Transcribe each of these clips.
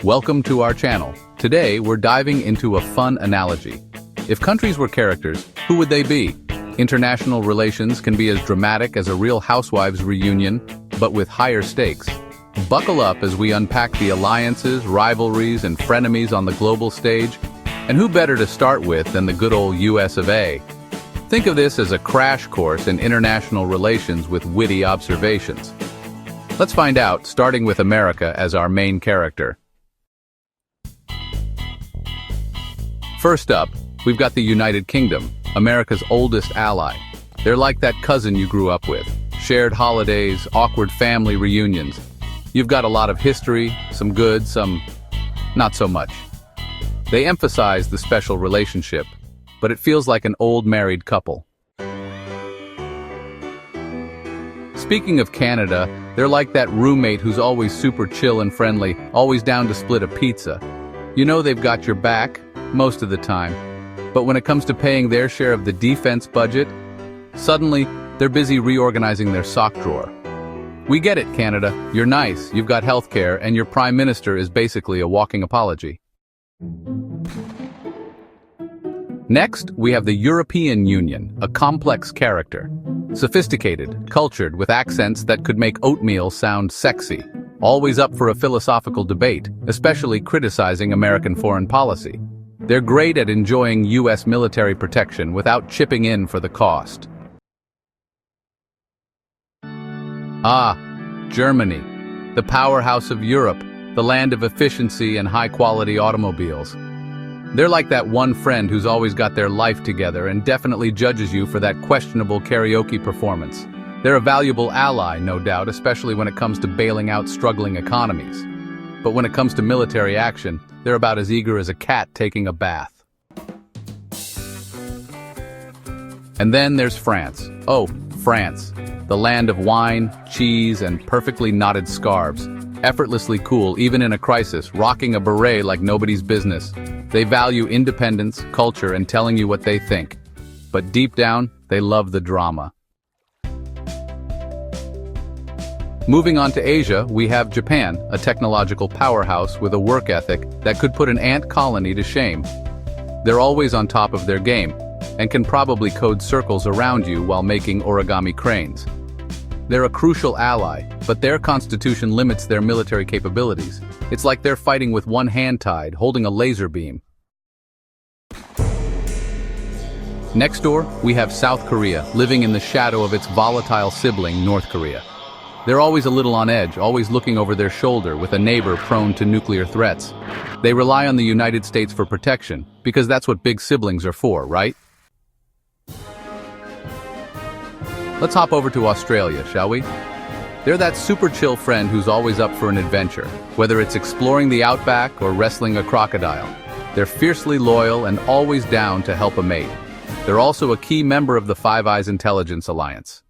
Welcome to our channel. Today, we're diving into a fun analogy. If countries were characters, who would they be? International relations can be as dramatic as a Real Housewives reunion, but with higher stakes. Buckle up as we unpack the alliances, rivalries, and frenemies on the global stage. And who better to start with than the good old US of A? Think of this as a crash course in international relations with witty observations. Let's find out, starting with America as our main character. First up, we've got the United Kingdom, America's oldest ally. They're like that cousin you grew up with. Shared holidays, awkward family reunions. You've got a lot of history, some good, some not so much. They emphasize the special relationship, but it feels like an old married couple. Speaking of Canada, they're like that roommate who's always super chill and friendly, always down to split a pizza. You know they've got your back, most of the time. But when it comes to paying their share of the defense budget, suddenly they're busy reorganizing their sock drawer. We get it, Canada. You're nice, you've got healthcare, and your prime minister is basically a walking apology. Next, we have the European Union, a complex character. Sophisticated, cultured, with accents that could make oatmeal sound sexy. Always up for a philosophical debate, especially criticizing American foreign policy. They're great at enjoying US military protection without chipping in for the cost. Germany, the powerhouse of Europe, the land of efficiency and high-quality automobiles. They're like that one friend who's always got their life together and definitely judges you for that questionable karaoke performance. They're a valuable ally, no doubt, especially when it comes to bailing out struggling economies. But when it comes to military action, they're about as eager as a cat taking a bath. And then there's France. Oh, France, the land of wine, cheese, and perfectly knotted scarves. Effortlessly cool, even in a crisis, rocking a beret like nobody's business. They value independence, culture, and telling you what they think. But deep down, they love the drama. Moving on to Asia, we have Japan, a technological powerhouse with a work ethic that could put an ant colony to shame. They're always on top of their game, and can probably code circles around you while making origami cranes. They're a crucial ally, but their constitution limits their military capabilities. It's like they're fighting with one hand tied, holding a laser beam. Next door, we have South Korea, living in the shadow of its volatile sibling, North Korea. They're always a little on edge, always looking over their shoulder with a neighbor prone to nuclear threats. They rely on the United States for protection, because that's what big siblings are for, right? Let's hop over to Australia, shall we? They're that super chill friend who's always up for an adventure, whether it's exploring the outback or wrestling a crocodile. They're fiercely loyal and always down to help a mate. They're also a key member of the Five Eyes Intelligence Alliance.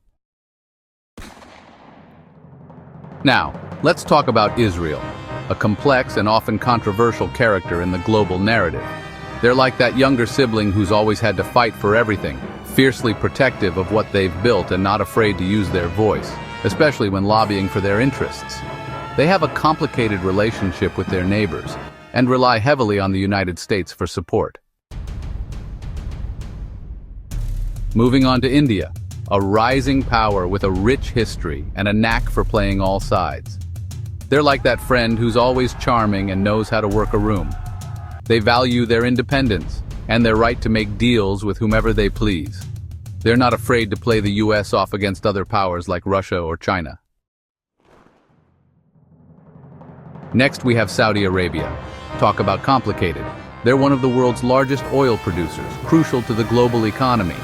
Now, let's talk about Israel, a complex and often controversial character in the global narrative. They're like that younger sibling who's always had to fight for everything, fiercely protective of what they've built and not afraid to use their voice, especially when lobbying for their interests. They have a complicated relationship with their neighbors and rely heavily on the United States for support. Moving on to India, a rising power with a rich history and a knack for playing all sides. They're like that friend who's always charming and knows how to work a room. They value their independence and their right to make deals with whomever they please. They're not afraid to play the US off against other powers like Russia or China. Next, we have Saudi Arabia. Talk about complicated. They're one of the world's largest oil producers, crucial to the global economy.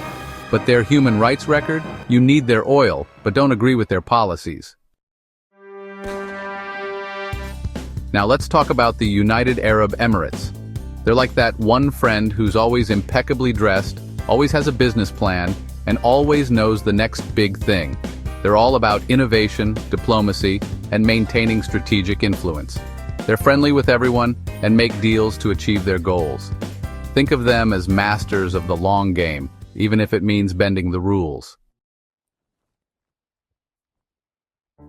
But their human rights record? You need their oil, but don't agree with their policies. Now let's talk about the United Arab Emirates. They're like that one friend who's always impeccably dressed, always has a business plan, and always knows the next big thing. They're all about innovation, diplomacy, and maintaining strategic influence. They're friendly with everyone and make deals to achieve their goals. Think of them as masters of the long game, even if it means bending the rules.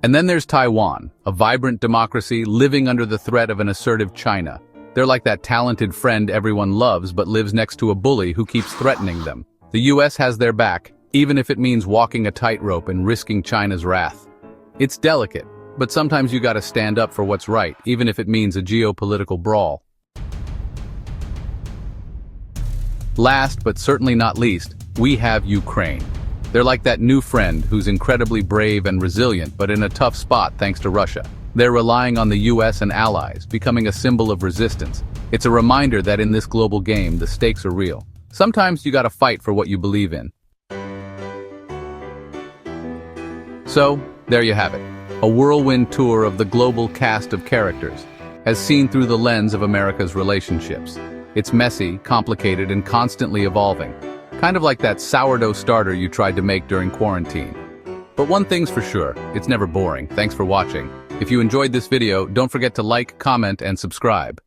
And then there's Taiwan, a vibrant democracy living under the threat of an assertive China. They're like that talented friend everyone loves but lives next to a bully who keeps threatening them. The US has their back, even if it means walking a tightrope and risking China's wrath. It's delicate, but sometimes you gotta stand up for what's right, even if it means a geopolitical brawl. Last, but certainly not least, we have Ukraine. They're like that new friend who's incredibly brave and resilient, but in a tough spot thanks to Russia. They're relying on the US and allies, becoming a symbol of resistance. It's a reminder that in this global game, the stakes are real. Sometimes you gotta fight for what you believe in. So, there you have it. A whirlwind tour of the global cast of characters, as seen through the lens of America's relationships. It's messy, complicated, and constantly evolving. Kind of like that sourdough starter you tried to make during quarantine. But one thing's for sure, it's never boring. Thanks for watching. If you enjoyed this video, don't forget to like, comment, and subscribe.